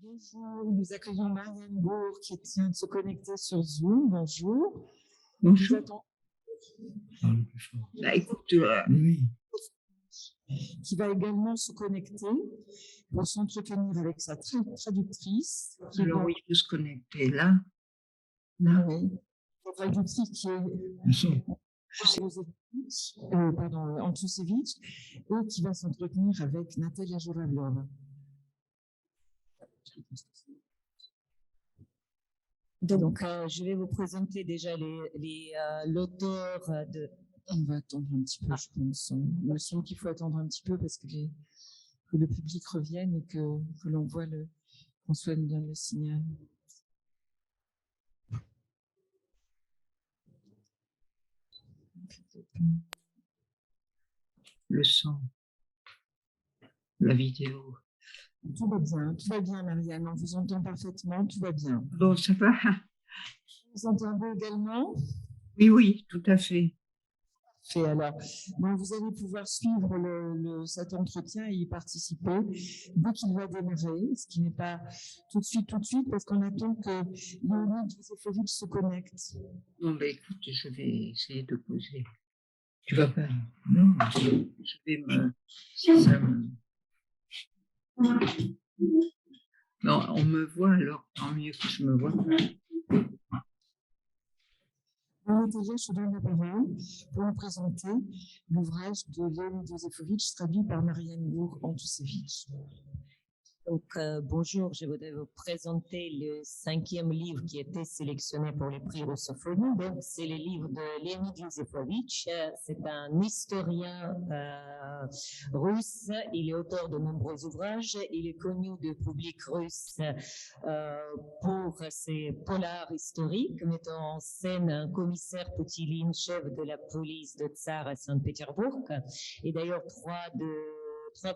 Bonjour, nous accueillons Marianne Bourg qui vient de se connecter sur Zoom. Bonjour. Nous Bonjour. attendons Parle plus fort. Écoute, oui. qui va également se connecter pour s'entretenir avec sa traductrice. Alors oui, il faut se connecter là. Là. Oui, la traductrice qui est Antusevich et qui va s'entretenir avec Natalia Juraviova. Donc, je vais vous présenter déjà l'auteur de... On va attendre un petit peu, je pense. Il me semble qu'il faut attendre un petit peu parce que le public revienne et que l'on voit François nous donne le signal. Le son, la vidéo. Tout va bien, Marianne. On vous entend parfaitement, tout va bien. Bon, ça va. Vous entendez également? Oui, tout à fait. Alors, donc vous allez pouvoir suivre cet entretien et y participer dès qu'il va démarrer, ce qui n'est pas tout de suite, parce qu'on attend que Léonide Josephovitch se connecte. Bon, écoute, je vais essayer de poser. Tu vas pas? Non, je vais me... Ça me... Non, on me voit alors, tant mieux que je me vois. Natalia, je donne la parole pour nous présenter l'ouvrage de Léonide Josephovitch traduit par Marianne Bourg-Antusevich. Donc, bonjour, je voudrais vous présenter le 5e livre qui a été sélectionné pour le prix Russophonie. Donc, c'est le livre de Léonide Josephovitch. C'est un historien russe. Il est auteur de nombreux ouvrages. Il est connu du public russe pour ses polars historiques, mettant en scène un commissaire Poutilin, chef de la police de Tsar à Saint-Pétersbourg. Et d'ailleurs, trois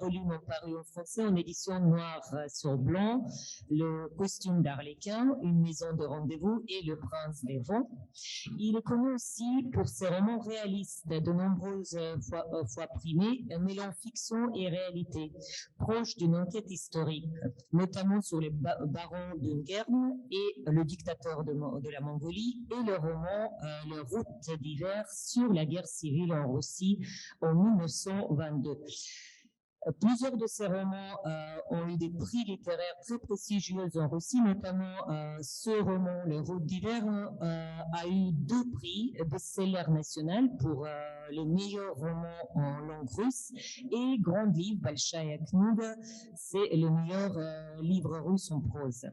volumes ont paru en français en édition noire sur blanc, Le costume d'Arlequin, Une maison de rendez-vous et Le prince des vents. Il est connu aussi pour ses romans réalistes, de nombreuses fois primés, mêlant fiction et réalité, proches d'une enquête historique, notamment sur les barons d'Ungern et le dictateur de la Mongolie, et le roman Le route d'hiver sur la guerre civile en Russie en 1922. Plusieurs de ces romans ont eu des prix littéraires très prestigieux en Russie, notamment ce roman, Le Route d'hiver, a eu 2 prix best-seller national pour le meilleur roman en langue russe, et Grand Livre, Balshaya Kniga, c'est le meilleur livre russe en prose.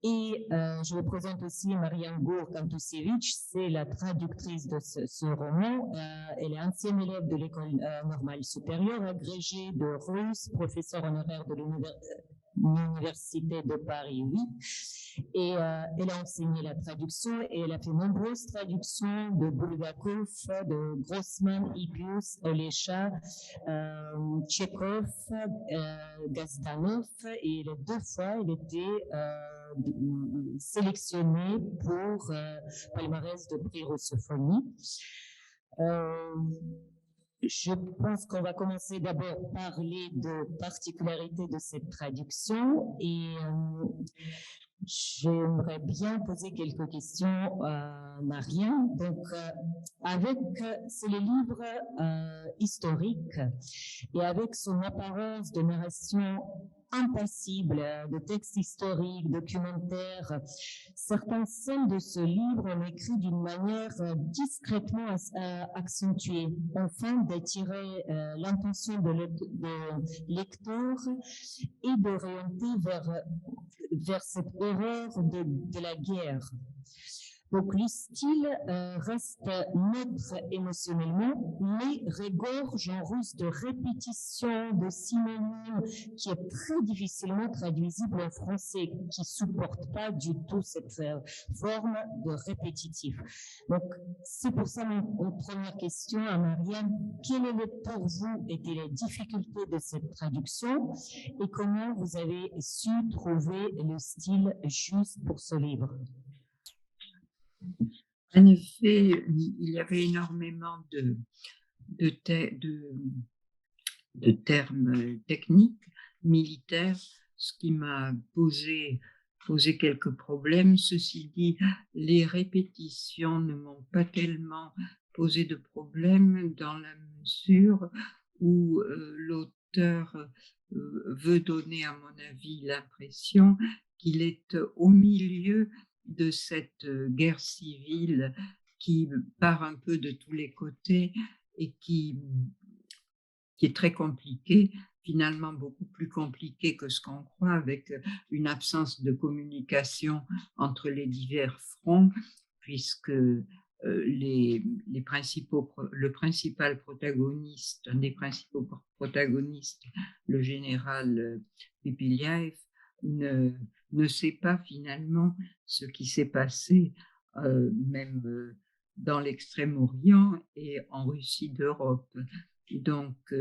Et je vous présente aussi Marianne Bourg-Antusevich, c'est la traductrice de ce roman. Elle est ancienne élève de l'école normale supérieure, agrégée de russe, professeure honoraire de l'Université de Paris 8. Et elle a enseigné la traduction et elle a fait nombreuses traductions de Bulgakov, de Grossman, Hippius, Olesha, Tchekhov, Gazdanov, et les 2 fois elle était sélectionnée pour palmarès de prix Russophonie. Je pense qu'on va commencer d'abord par parler de particularités de cette traduction, et j'aimerais bien poser quelques questions à Marianne. Donc, c'est le livre historique, et avec son apparence de narration impassible, de textes historiques, documentaires, certaines scènes de ce livre ont écrit d'une manière discrètement accentuée, afin d'attirer l'attention de lecteur et d'orienter vers cette horreur de la guerre. Donc, le style reste neutre émotionnellement, mais regorge en russe de répétitions, de synonymes, qui est très difficilement traduisible en français, qui ne supporte pas du tout cette forme de répétitif. Donc, c'est pour ça mon première question à Marianne: quelles pour vous étaient les difficultés de cette traduction et comment vous avez su trouver le style juste pour ce livre? En effet, il y avait énormément de termes techniques, militaires, ce qui m'a posé quelques problèmes. Ceci dit, les répétitions ne m'ont pas tellement posé de problème dans la mesure où l'auteur veut donner, à mon avis, l'impression qu'il est au milieu de cette guerre civile qui part un peu de tous les côtés et qui est très compliquée, finalement beaucoup plus compliquée que ce qu'on croit, avec une absence de communication entre les divers fronts, puisque le principal protagoniste, un des principaux protagonistes, le général Pipillaev, ne sait pas finalement ce qui s'est passé, même dans l'Extrême-Orient et en Russie d'Europe. Donc,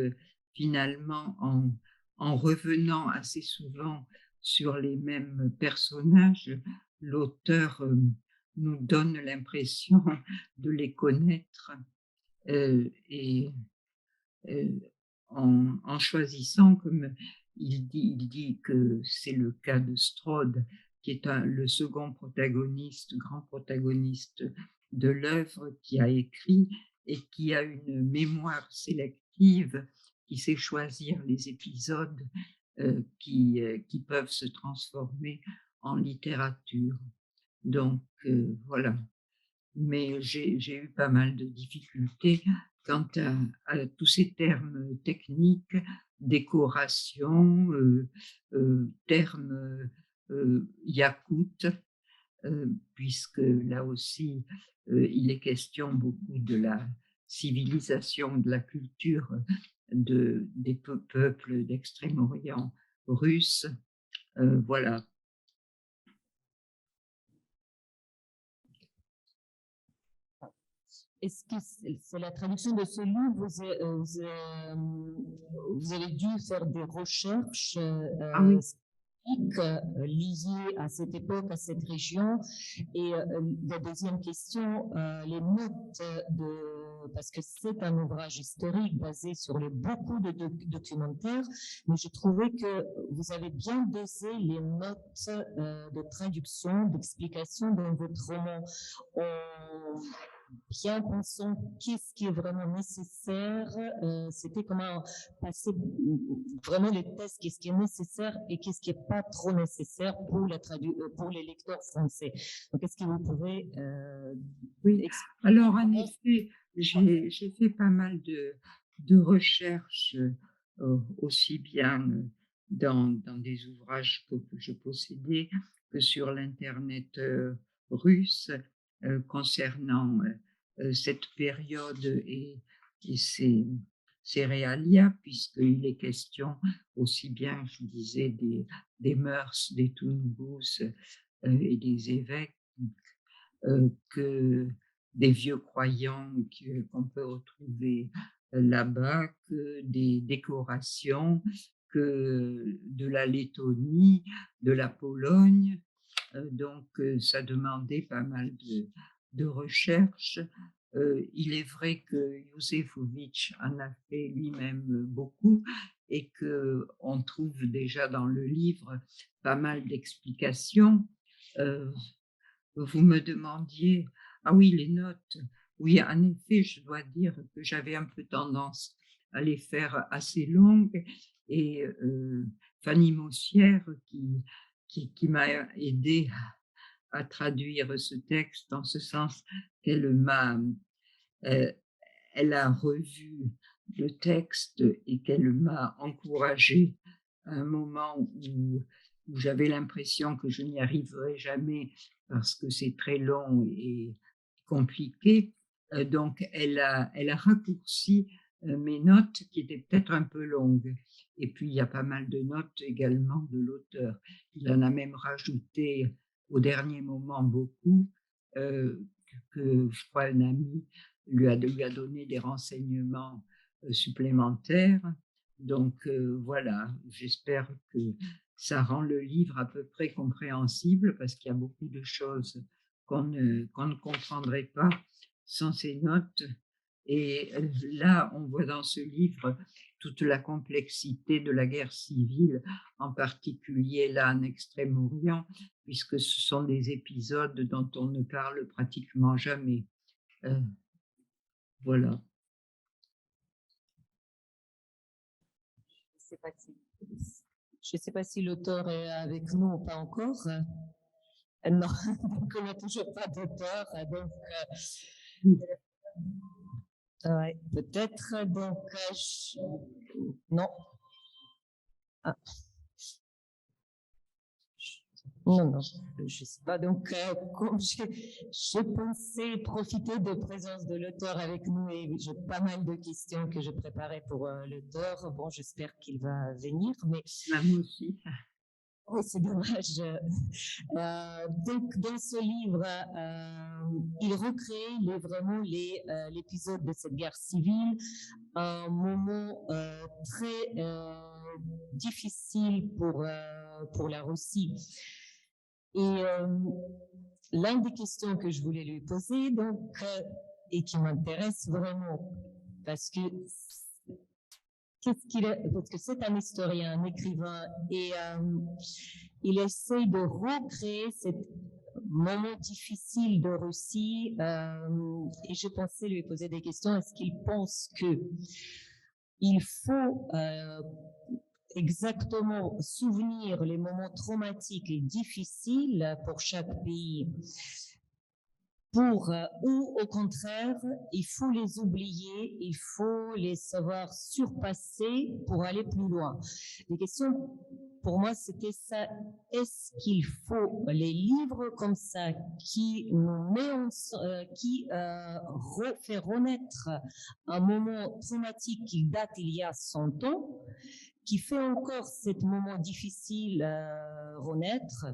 finalement, en revenant assez souvent sur les mêmes personnages, l'auteur nous donne l'impression de les connaître et en choisissant, comme il dit que c'est le cas de Strode, qui est le second protagoniste, grand protagoniste de l'œuvre, qui a écrit et qui a une mémoire sélective, qui sait choisir les épisodes qui peuvent se transformer en littérature. Donc, voilà. Mais j'ai eu pas mal de difficultés quant à tous ces termes techniques, décoration, termes yakoutes, puisque là aussi, il est question beaucoup de la civilisation, de la culture des peuples d'Extrême-Orient russe. Voilà. Est-ce que c'est la traduction de ce livre? Vous avez dû faire des recherches Ah oui. liées à cette époque, à cette région. Et la deuxième question, les notes parce que c'est un ouvrage historique basé sur beaucoup de documentaires, mais je trouvais que vous avez bien dosé les notes de traduction, d'explication dans votre roman. Bien pensant qu'est-ce qui est vraiment nécessaire, c'était comment passer vraiment les tests, qu'est-ce qui est nécessaire et qu'est-ce qui est pas trop nécessaire pour les lecteurs français. Donc, est-ce que vous pouvez oui. Alors, en effet, j'ai fait pas mal de recherches, aussi bien dans des ouvrages que je possédais que sur l'Internet russe, concernant cette période et ses réalia, puisqu'il est question aussi bien, je disais, des mœurs des Toulouse et des évêques, que des vieux croyants qu'on peut retrouver là-bas, que des décorations, que de la Lettonie, de la Pologne. Donc, ça demandait pas mal de recherches. Il est vrai que Józefowicz en a fait lui-même beaucoup et qu'on trouve déjà dans le livre pas mal d'explications. Vous me demandiez, ah oui, les notes. Oui, en effet, je dois dire que j'avais un peu tendance à les faire assez longues et Fanny Mossière, qui m'a aidé à traduire ce texte, en ce sens qu'elle elle a revu le texte et qu'elle m'a encouragé à un moment où j'avais l'impression que je n'y arriverais jamais parce que c'est très long et compliqué. Donc, elle a raccourci mes notes qui étaient peut-être un peu longues. Et puis, il y a pas mal de notes également de l'auteur. Il en a même rajouté au dernier moment beaucoup, que je crois un ami lui a donné des renseignements supplémentaires. Donc voilà, j'espère que ça rend le livre à peu près compréhensible parce qu'il y a beaucoup de choses qu'on ne comprendrait pas sans ces notes Et là, on voit dans ce livre toute la complexité de la guerre civile, en particulier là en Extrême-Orient, puisque ce sont des épisodes dont on ne parle pratiquement jamais. Voilà. Je ne sais pas si l'auteur est avec nous ou pas encore. Non, donc on n'a toujours pas d'auteur. Donc, ouais, peut-être. Donc, non. Ah. Non, je ne sais pas. Donc, comme je pensais profiter de la présence de l'auteur avec nous et j'ai pas mal de questions que je préparais pour l'auteur. Bon, j'espère qu'il va venir, mais moi aussi. Oui, c'est dommage. Donc, dans ce livre, il recrée vraiment l'épisode de cette guerre civile, un moment très difficile pour la Russie. Et l'une des questions que je voulais lui poser, donc, et qui m'intéresse vraiment, parce que parce que c'est un historien, un écrivain, et il essaie de recréer ce moment difficile de Russie, et je pensais lui poser des questions. Est-ce qu'il pense que il faut exactement souvenir les moments traumatiques et difficiles pour chaque pays, ou au contraire, il faut les oublier, il faut les savoir surpasser pour aller plus loin. Les questions, pour moi, c'était ça. Est-ce qu'il faut les livres comme ça qui nous fait renaître un moment traumatique qui date il y a 100 ans, qui fait encore ce moment difficile renaître,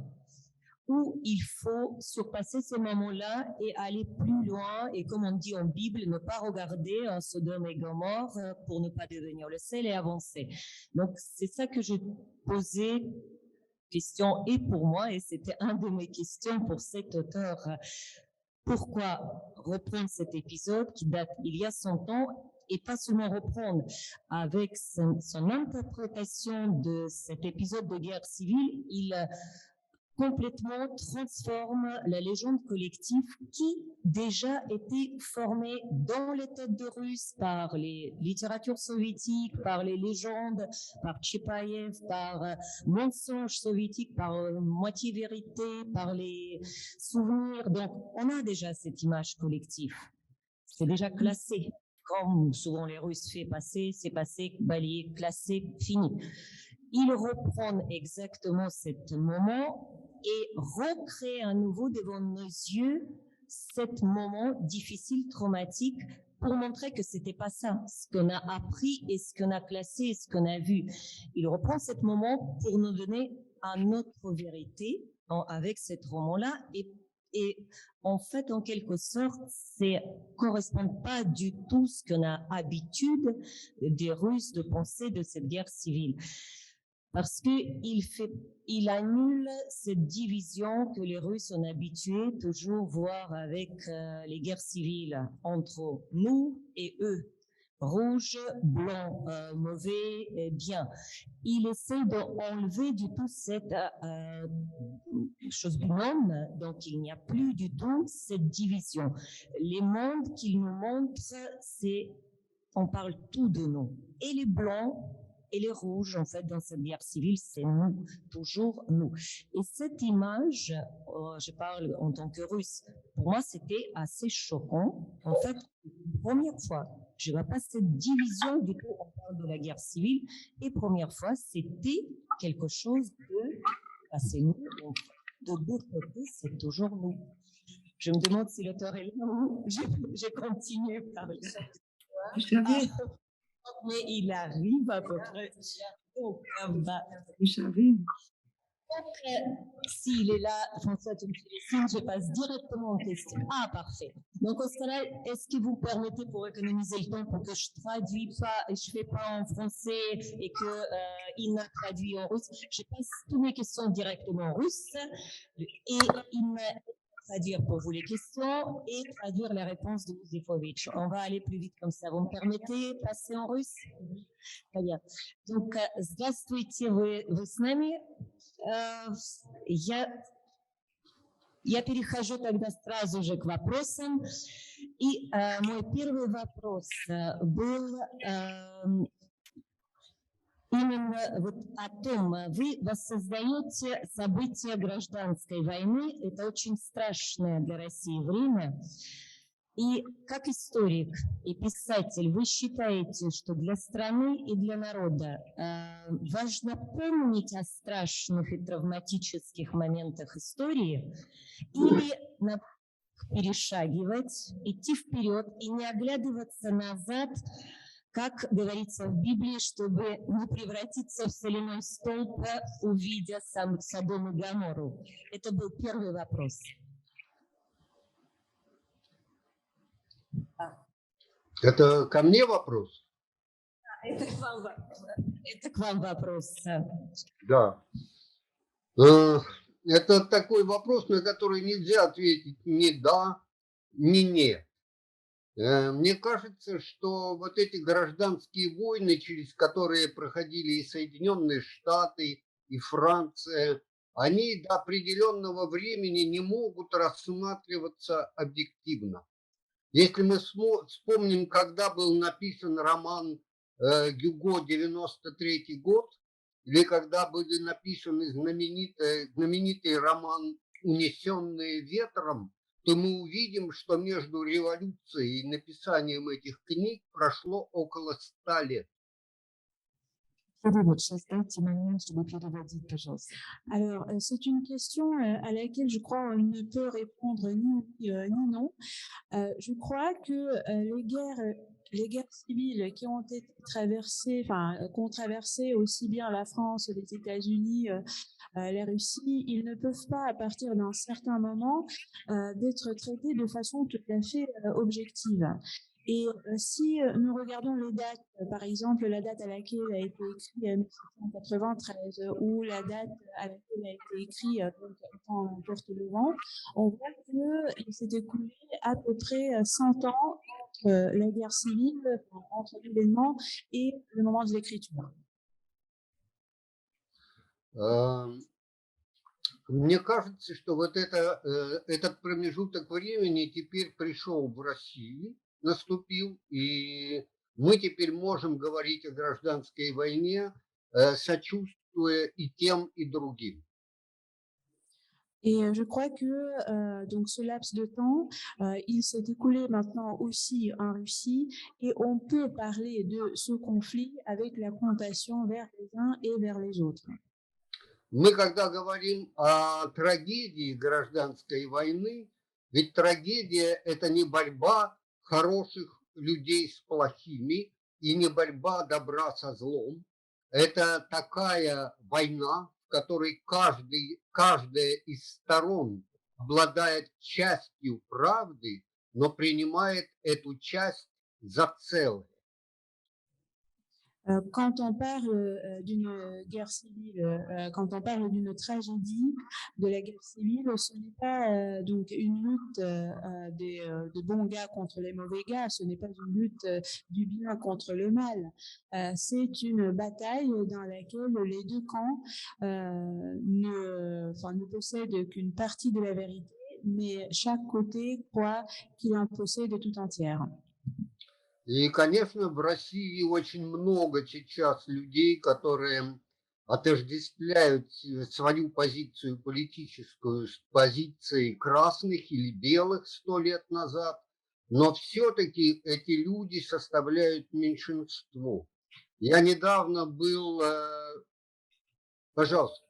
où il faut surpasser ces moments-là et aller plus loin, et comme on dit en Bible, ne pas regarder en Sodome et Gomorrhe pour ne pas devenir le sel et avancer. Donc, c'est ça que je posais question et pour moi, et c'était un de mes questions pour cet auteur. Pourquoi reprendre cet épisode qui date il y a 100 ans et pas seulement reprendre avec son interprétation de cet épisode de guerre civile, il complètement transforme la légende collective qui déjà était formée dans les têtes de Russes par les littératures soviétiques, par les légendes, par Tchepaïev, par mensonges soviétiques, par moitié vérité, par les souvenirs. Donc, on a déjà cette image collective. C'est déjà classé. Comme souvent les Russes font passer, c'est passé, balayé, classé, fini. Ils reprennent exactement ce moment et recréent à nouveau devant nos yeux ce moment difficile, traumatique, pour montrer que c'était pas ça, ce qu'on a appris et ce qu'on a classé et ce qu'on a vu. Il reprend ce moment pour nous donner une autre vérité avec ce roman-là et en fait, en quelque sorte, ça correspond pas du tout à ce qu'on a habitude des Russes de penser de cette guerre civile. Parce qu'il annule cette division que les Russes ont habitué toujours voir avec les guerres civiles entre nous et eux. Rouge, blanc, mauvais, bien. Il essaie d'enlever du tout cette chose du monde, donc il n'y a plus du tout cette division. Les mondes qu'il nous montre, on parle tout de nous. Et les blancs, et les rouges, en fait, dans cette guerre civile, c'est nous, toujours nous. Et cette image, je parle en tant que Russe, pour moi, c'était assez choquant. En fait, première fois, je ne vois pas cette division du tout, on parle de la guerre civile, et première fois, c'était quelque chose de assez nous. Donc, de l'autre côté, c'est toujours nous. Je me demande si l'auteur est là. J'ai continué par le chat. Vous savez, mais il arrive à peu près. Donc, vous savez. S'il est là, François, tu me fais les signes, je passe directement aux questions. Ah, parfait. Donc, au cas-là, est-ce que vous permettez, pour économiser le temps, pour que je traduis pas, et je fais pas en français et que il n'a traduit en russe, je passe toutes mes questions directement en russe et il traduire pour vous les questions et traduire les réponses de Yusufovitch. On va aller plus vite comme ça. Vous me permettez de passer en russe? Très bien. Donc, здравствуйте, вы с нами? Я перехожу тогда сразу же к вопросам. И мой первый вопрос был именно вот о том, вы воссоздаете события гражданской войны. Это очень страшное для России время. И как историк и писатель, вы считаете, что для страны и для народа важно помнить о страшных и травматических моментах истории или перешагивать, идти вперед и не оглядываться назад, как говорится в Библии, чтобы не превратиться в соляной столб, увидя сам Содом и Гоморру? Это был первый вопрос. Это ко мне вопрос? Это к вам вопрос. Да. Это такой вопрос, на который нельзя ответить ни да, ни нет. Мне кажется, что вот эти гражданские войны, через которые проходили и Соединенные Штаты, и Франция, они до определенного времени не могут рассматриваться объективно. Если мы вспомним, когда был написан роман Гюго «93-й год», или когда были написаны знаменитый роман «Унесенные ветром», то мы увидим, что между революцией и написанием этих книг прошло около 100 лет. Alors, c'est une question à laquelle je crois on ne peut répondre ni non. Je crois que les guerres civiles qui ont été traversées, qu'ont traversé aussi bien la France, les États-Unis, la Russie, ils ne peuvent pas, à partir d'un certain moment, d'être traités de façon tout à fait objective. Et si nous regardons les dates, par exemple la date à laquelle a été écrit 1793 ou la date à laquelle a été écrit Quand l'emporte le vent, on voit qu'il s'est écoulé à peu près 100 ans entre la guerre civile, entre l'événement et le moment de l'écriture. Мне кажется, что вот этот промежуток времени теперь пришел в Россию, наступил, и мы теперь можем говорить о гражданской войне, сочувствуя и тем, и другим. Et je crois que donc ce laps de temps, il s'est écoulé maintenant aussi en Russie et on peut parler de ce conflit avec la connotation vers les uns et vers les autres. Мы, когда говорим о трагедии гражданской войны, ведь трагедия – это не борьба хороших людей с плохими и не борьба добра со злом. Это такая война, в которой каждая из сторон обладает частью правды, но принимает эту часть за целое. Quand on parle d'une guerre civile, quand on parle d'une tragédie de la guerre civile, ce n'est pas donc une lutte de bons gars contre les mauvais gars, ce n'est pas une lutte du bien contre le mal. C'est une bataille dans laquelle les deux camps ne possèdent qu'une partie de la vérité, mais chaque côté croit qu'il en possède tout entière. И, конечно, в России очень много сейчас людей, которые отождествляют свою позицию политическую с позицией красных или белых 100 лет назад, но все-таки эти люди составляют меньшинство. Я недавно был... Пожалуйста,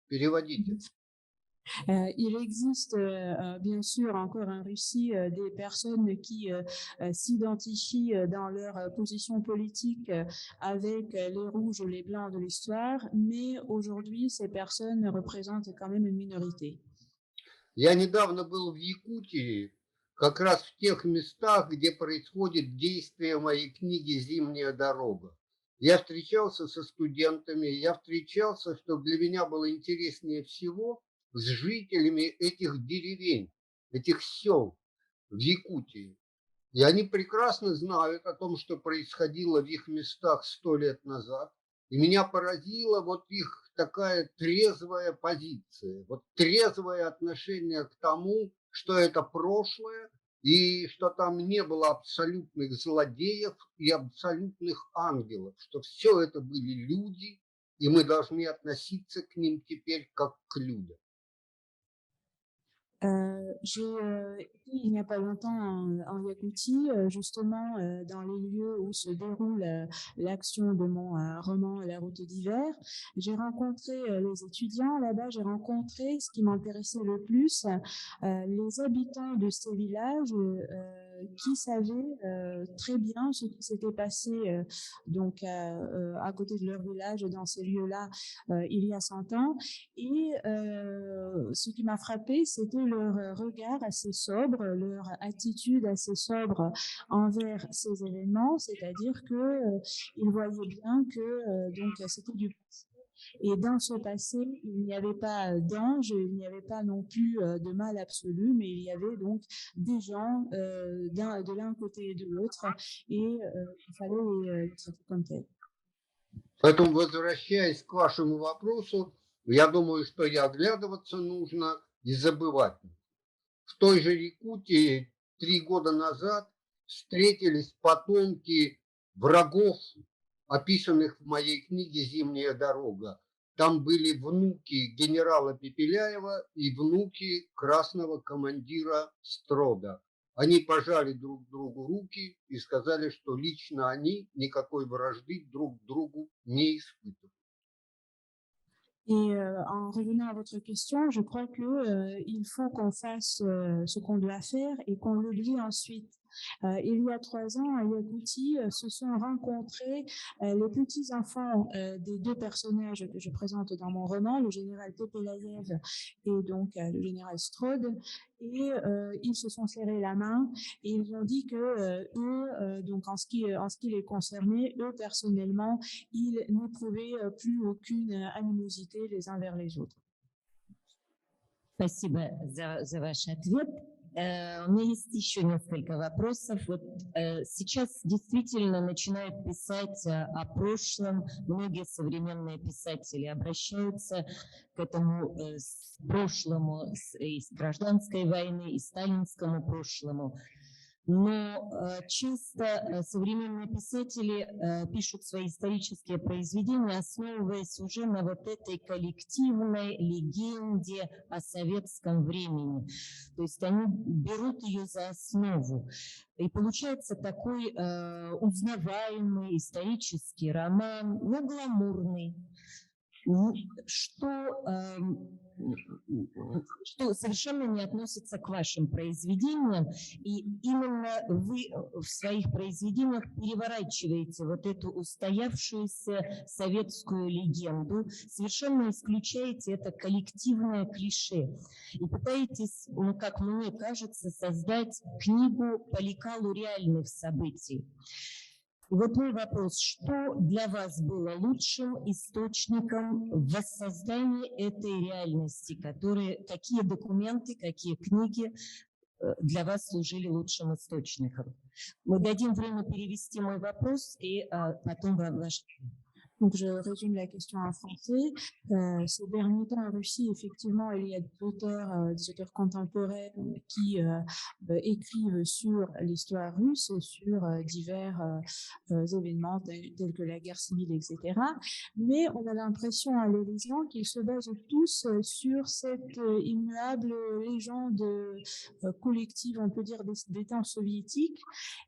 переводите. Il existe bien sûr encore en Russie des personnes qui s'identifient dans leur position politique avec les rouges ou les blancs de l'histoire, mais aujourd'hui ces personnes représentent quand même une minorité. Я недавно был в Якутии, как раз в тех местах, где происходит действие моей книги «Зимняя дорога». Я встречался со студентами, я встречался, что для меня было интереснее всего, с жителями этих деревень. этих сел в Якутии. И они прекрасно знают о том, что происходило в их местах 100 лет назад. И меня поразила вот их такая трезвая позиция, вот трезвое отношение к тому, что это прошлое, и что там не было абсолютных злодеев и абсолютных ангелов, что все это были люди, et мы должны относиться к ним теперь как к людям. J'ai été il n'y a pas longtemps en Yakoutie, justement dans les lieux où se déroule l'action de mon roman La route d'hiver. J'ai rencontré les étudiants là-bas, j'ai rencontré ce qui m'intéressait le plus, les habitants de ces villages qui savaient très bien ce qui s'était passé donc à côté de leur village, dans ces lieux-là, il y a 100 ans. Et ce qui m'a frappé, c'était leur regard assez sobre, leur attitude assez sobre envers ces événements, c'est-à-dire que ils voyaient bien que donc c'était du passé. Et dans ce passé, il n'y avait pas d'ange, il n'y avait pas non plus de mal absolu, mais il y avait donc des gens de l'un côté et de l'autre, et il fallait les traiter comme tels. Поэтому, возвращаясь к вашему вопросу, я думаю, что и оглядываться нужно, и забывать. В той же Якутии 3 года назад встретились потомки врагов, описанных в моей книге «Зимняя дорога». Там были внуки генерала Пепеляева и внуки красного командира Строда. Они пожали друг другу руки и сказали, что лично они никакой вражды друг к другу не испытывают. Et en revenant à votre question, je crois que il faut qu'on fasse ce qu'on doit faire et qu'on le dit ensuite. Il y a 3 ans, à Yakoutie, se sont rencontrés les petits-enfants des 2 personnages que je présente dans mon roman, le général Topelayev et donc le général Strode, et ils se sont serrés la main et ils ont dit que eux, donc en ce qui les concernait, eux personnellement, ils n'éprouvaient plus aucune animosité les uns vers les autres. Спасибо за ваш ответ. У меня есть еще несколько вопросов. Вот сейчас действительно начинают писать о прошлом. Многие современные писатели обращаются к этому прошлому из гражданской войны, и сталинскому прошлому. Но часто современные писатели пишут свои исторические произведения, основываясь уже на вот этой коллективной легенде о советском времени. То есть они берут ее за основу. И получается такой узнаваемый исторический роман, но гламурный, что совершенно не относится к вашим произведениям, и именно вы в своих произведениях переворачиваете вот эту устоявшуюся советскую легенду, совершенно исключаете это коллективное клише и пытаетесь, ну, как мне кажется, создать книгу по лекалу реальных событий. И вот мой вопрос, что для вас было лучшим источником воссоздания этой реальности, какие документы, какие книги для вас служили лучшим источником? Мы дадим время перевести мой вопрос и потом ваш. Donc, je résume la question en français. Ces derniers temps en Russie, effectivement, il y a des auteurs contemporains qui écrivent sur l'histoire russe, sur divers événements tels que la guerre civile, etc. Mais on a l'impression en les lisant qu'ils se basent tous sur cette immuable légende collective, on peut dire, des temps soviétiques.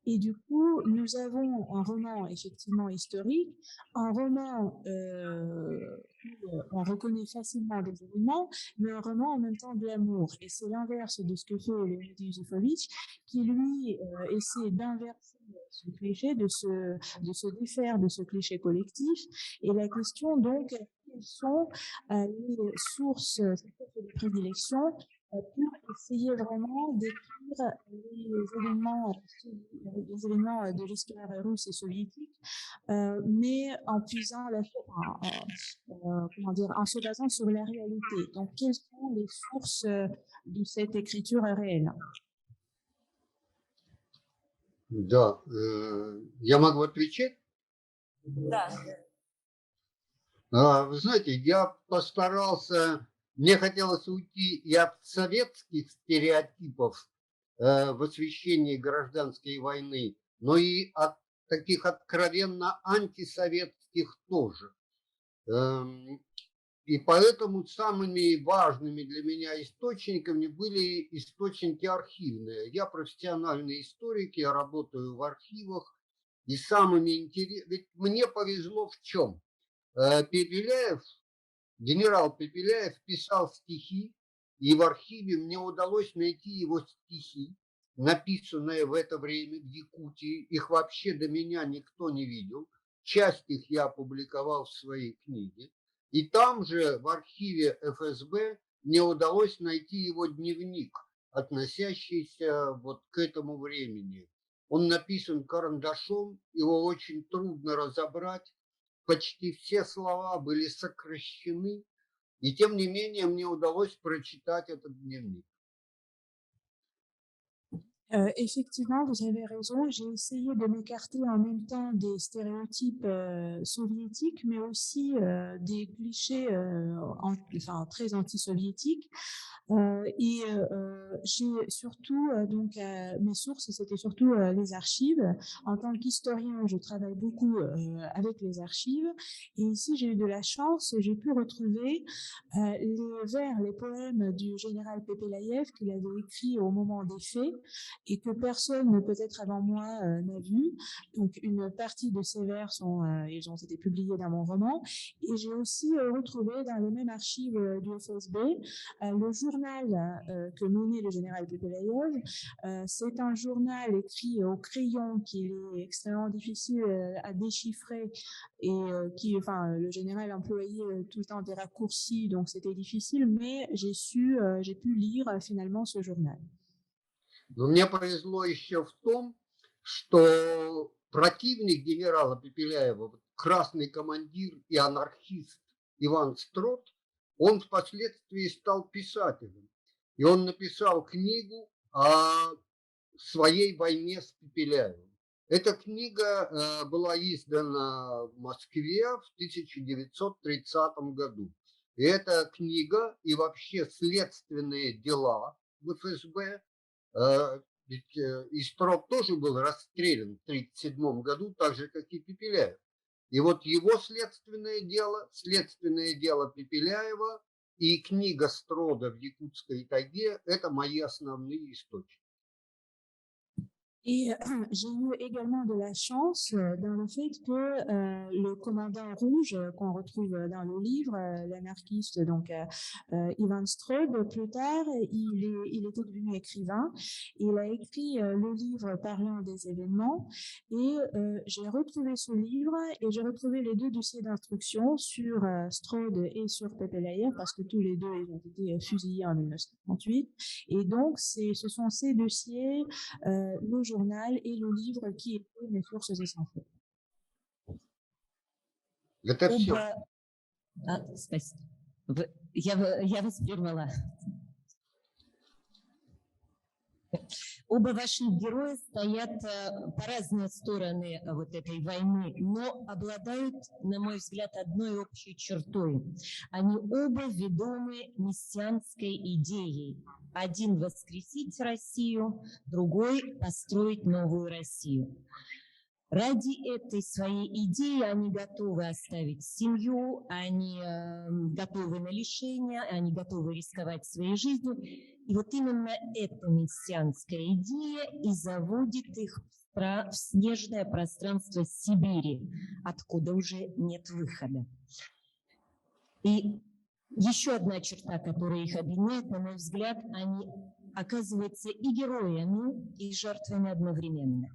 Et du coup, nous avons un roman effectivement historique, un roman on reconnaît facilement des événements, mais un roman en même temps de l'amour. Et c'est l'inverse de ce que fait Leonid Yusufovitch, qui lui essaie d'inverser ce cliché, de se défaire de ce cliché collectif. Et la question donc, quelles sont les sources de prédilection pour essayer vraiment d'écrire les événements de l'histoire russe et soviétique, mais en puisant comment dire, en se basant sur la réalité. Donc, quelles sont les sources de cette écriture réelle? Да, я могу отвечать? Да. Вы знаете, я постарался, мне хотелось уйти и от советских стереотипов в освещении гражданской войны, но и от таких откровенно антисоветских тоже. И поэтому самыми важными для меня источниками были источники архивные. Я профессиональный историк, я работаю в архивах, и самыми интересными... Ведь мне повезло в чем? Пепеляев, генерал Пепеляев писал стихи, и в архиве мне удалось найти его стихи, написанные в это время в Якутии. Их вообще до меня никто не видел. Часть их я опубликовал в своей книге. И там же в архиве ФСБ мне удалось найти его дневник, относящийся вот к этому времени. Он написан карандашом, его очень трудно разобрать. Почти все слова были сокращены, и тем не менее мне удалось прочитать этот дневник. Effectivement, vous avez raison. J'ai essayé de m'écarter en même temps des stéréotypes soviétiques, mais aussi des clichés très anti-soviétiques. J'ai surtout, mes sources, c'était surtout les archives. En tant qu'historien, je travaille beaucoup avec les archives. Et ici, j'ai eu de la chance, j'ai pu retrouver les poèmes du général Pepelaïev qu'il avait écrit au moment des faits et que personne, peut-être avant moi, n'a vu. Donc, une partie de ces vers ils ont été publiés dans mon roman. Et j'ai aussi retrouvé dans les mêmes archives du FSB le journal que menait le général Pepelaïev. C'est un journal écrit au crayon qui est extrêmement difficile à déchiffrer et le général employait tout le temps des raccourcis, donc c'était difficile, mais j'ai pu lire finalement ce journal. Но мне повезло еще в том, что противник генерала Пепеляева, красный командир и анархист Иван Строт, он впоследствии стал писателем. И он написал книгу о своей войне с Пепеляевым. Эта книга была издана в Москве в 1930 году. И эта книга и вообще следственные дела в ФСБ, ведь Истров тоже был расстрелян в 1937 году, так же, как и Пепеляев. И вот его следственное дело Пепеляева и книга Строда в Якутской тайге – это мои основные источники. Et j'ai eu également de la chance dans le fait que le commandant rouge qu'on retrouve dans le livre, l'anarchiste, donc Ivan Strod, plus tard, il était devenu écrivain. Il a écrit le livre parlant des événements et j'ai retrouvé ce livre et j'ai retrouvé les deux dossiers d'instruction sur Strod et sur Pepelaïev parce que tous les deux ils ont été fusillés en 1938. Et donc ce sont ces dossiers, le journal et le livre qui étaient mes sources essentielles. Спасибо. Я вас прервала. Оба ваших героя стоят по разные стороны вот этой войны, но обладают, на мой взгляд, одной общей чертой. Они оба ведомы мессианской идеей. Один воскресить Россию, другой построить новую Россию. Ради этой своей идеи они готовы оставить семью, они готовы на лишения, они готовы рисковать своей жизнью. И вот именно эта мессианская идея и заводит их в снежное пространство Сибири, откуда уже нет выхода. И еще одна черта, которая их объединяет, на мой взгляд, они оказываются и героями, и жертвами одновременно.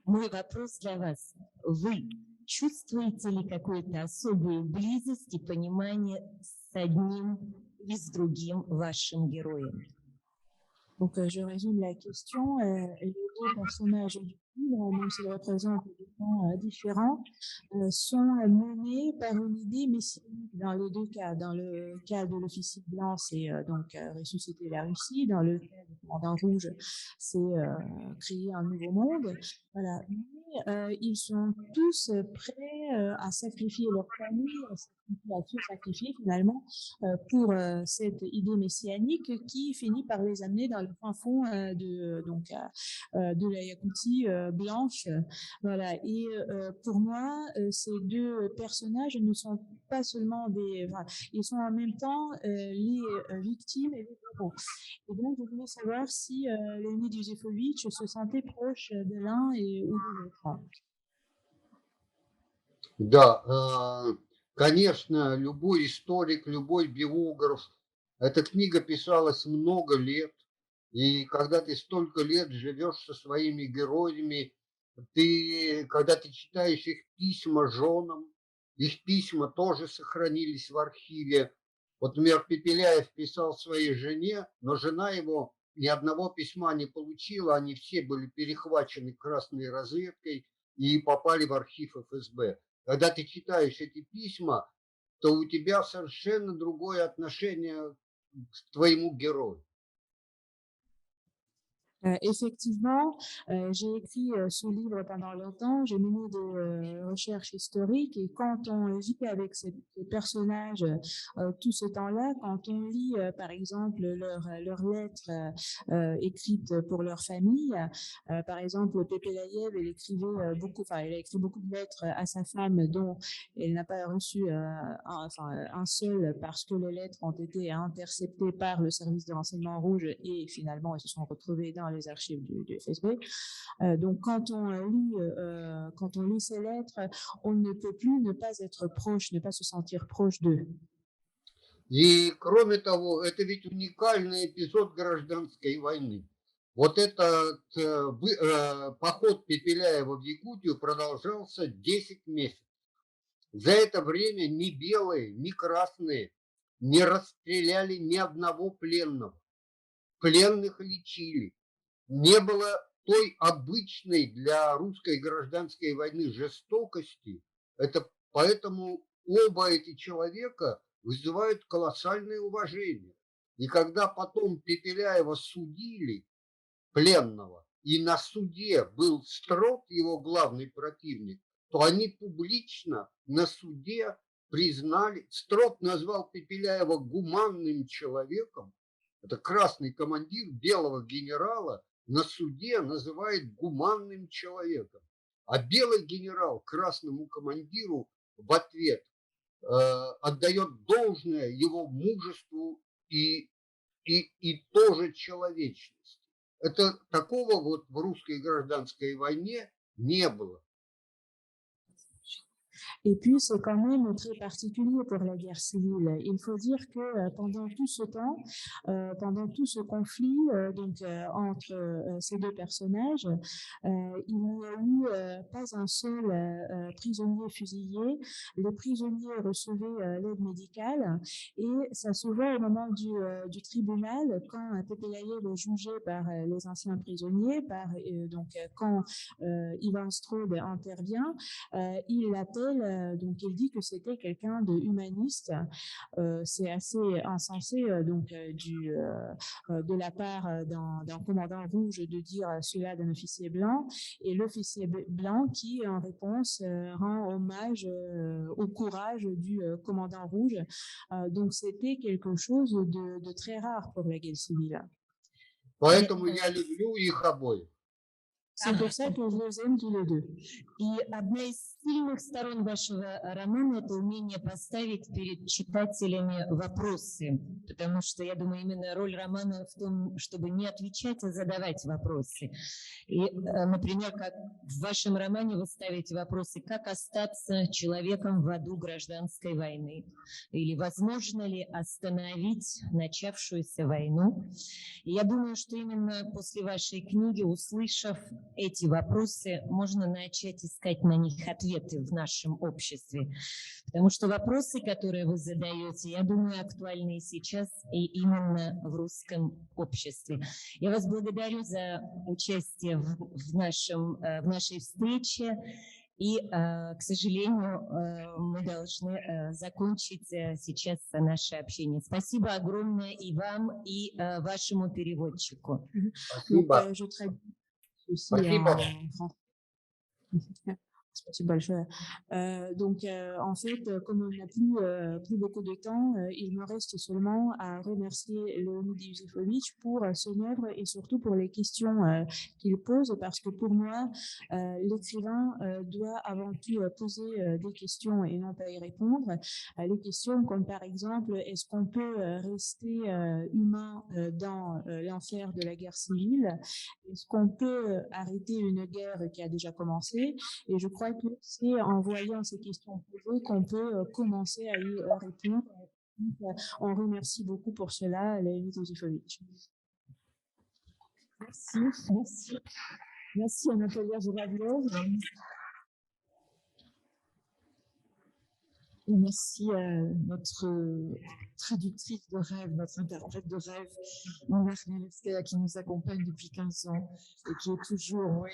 Мой вопрос для вас. Вы чувствуете ли какую-то особую близость и понимание с одним и с другим вашим героем? Donc, je résume la question. Les deux personnages du livre, même s'ils représentent des temps différents, sont menés par une idée messianique dans les deux cas. Dans le cas de l'officier blanc, c'est donc ressusciter la Russie. Dans le cas du commandant rouge, c'est créer un nouveau monde. Voilà. Mais ils sont tous prêts à sacrifier leur famille, à tout sacrifier finalement pour cette idée messianique qui finit par les amener dans le fin fond de la Yakoutie blanche. Voilà. Et pour moi, ces deux personnages ne sont pas seulement ils sont en même temps les victimes et les héros. Et donc, je voulais savoir si Leonid Yusefovitch se sentait proche de l'un ou de l'autre. Да, конечно, любой историк, любой биограф, эта книга писалась много лет, и когда ты столько лет живешь со своими героями, когда ты читаешь их письма женам, их письма тоже сохранились в архиве. Вот, например, Пепеляев писал своей жене, но жена его ни одного письма не получила, они все были перехвачены красной разведкой и попали в архив ФСБ. Когда ты читаешь эти письма, то у тебя совершенно другое отношение к твоему герою. Effectivement, j'ai écrit ce livre pendant longtemps, j'ai mené des recherches historiques et quand on vit avec ces personnages tout ce temps-là, quand on lit par exemple leurs lettres écrites pour leur famille, par exemple Pepelayev, elle a écrit beaucoup de lettres à sa femme dont elle n'a pas reçu un seul parce que les lettres ont été interceptées par le service de renseignement rouge et finalement elles se sont retrouvées dans les archives du FSB. Donc, quand on lit ces lettres, on ne peut plus ne pas être proche, ne pas se sentir proche d'eux. И, кроме того, это ведь уникальный эпизод гражданской войны. Вот этот поход Пепеляева в Якутию продолжался 10 месяцев. За это время ни белые, ни красные не расстреляли ни одного пленного. Пленных лечили. Не было той обычной для русской гражданской войны жестокости. Это поэтому оба эти человека вызывают колоссальное уважение. И когда потом Пепеляева судили, пленного, и на суде был Строт, его главный противник, то они публично на суде признали, Строт назвал Пепеляева гуманным человеком, это красный командир белого генерала, на суде называет гуманным человеком. А белый генерал красному командиру в ответ отдает должное его мужеству и тоже человечности. Это такого вот в русской гражданской войне не было. Et puis, c'est quand même très particulier pour la guerre civile. Il faut dire que pendant tout ce temps, pendant tout ce conflit entre ces deux personnages, il n'y a eu pas un seul prisonnier fusillé. Les prisonniers recevaient l'aide médicale et ça se voit au moment du tribunal quand Pepelayev est jugé par les anciens prisonniers, quand Ivan Strode intervient, il l'appelle. Donc, il dit que c'était quelqu'un de humaniste. C'est assez insensé de la part d'un commandant rouge de dire cela d'un officier blanc. Et l'officier blanc qui, en réponse, rend hommage au courage du commandant rouge. Donc, c'était quelque chose de très rare pour la guerre civile. Поэтому я люблю их обоих. C'est pour ça que je les aime tous les deux. И одна из сильных сторон вашего романа – это умение поставить перед читателями вопросы, потому что, я думаю, именно роль романа в том, чтобы не отвечать, а задавать вопросы. И, например, как в вашем романе вы ставите вопросы, как остаться человеком в аду гражданской войны, или возможно ли остановить начавшуюся войну. И я думаю, что именно после вашей книги, услышав эти вопросы, можно начать искать на них ответы в нашем обществе. Потому что вопросы, которые вы задаете, я думаю, актуальны и сейчас, и именно в русском обществе. Я вас благодарю за участие в нашей встрече. И, к сожалению, мы должны закончить сейчас наше общение. Спасибо огромное и вам, и вашему переводчику. Спасибо. Спасибо. Spasibo большое. En fait, comme on n'a plus beaucoup de temps, il me reste seulement à remercier Leonid Yusefovitch pour son œuvre et surtout pour les questions qu'il pose, parce que pour moi, l'écrivain doit avant tout poser des questions et non pas y répondre. Les questions comme par exemple, est-ce qu'on peut rester humain dans l'enfer de la guerre civile? Est-ce qu'on peut arrêter une guerre qui a déjà commencé? Et je crois que c'est en voyant ces questions posées qu'on peut commencer à y répondre. On remercie beaucoup pour cela, Leonid Yusefovitch. Merci. Merci à Natalia Zouravlov. Et merci à notre traductrice de rêve, notre interprète de rêve, Mona Khmelevskaya, qui nous accompagne depuis 15 ans et qui est toujours,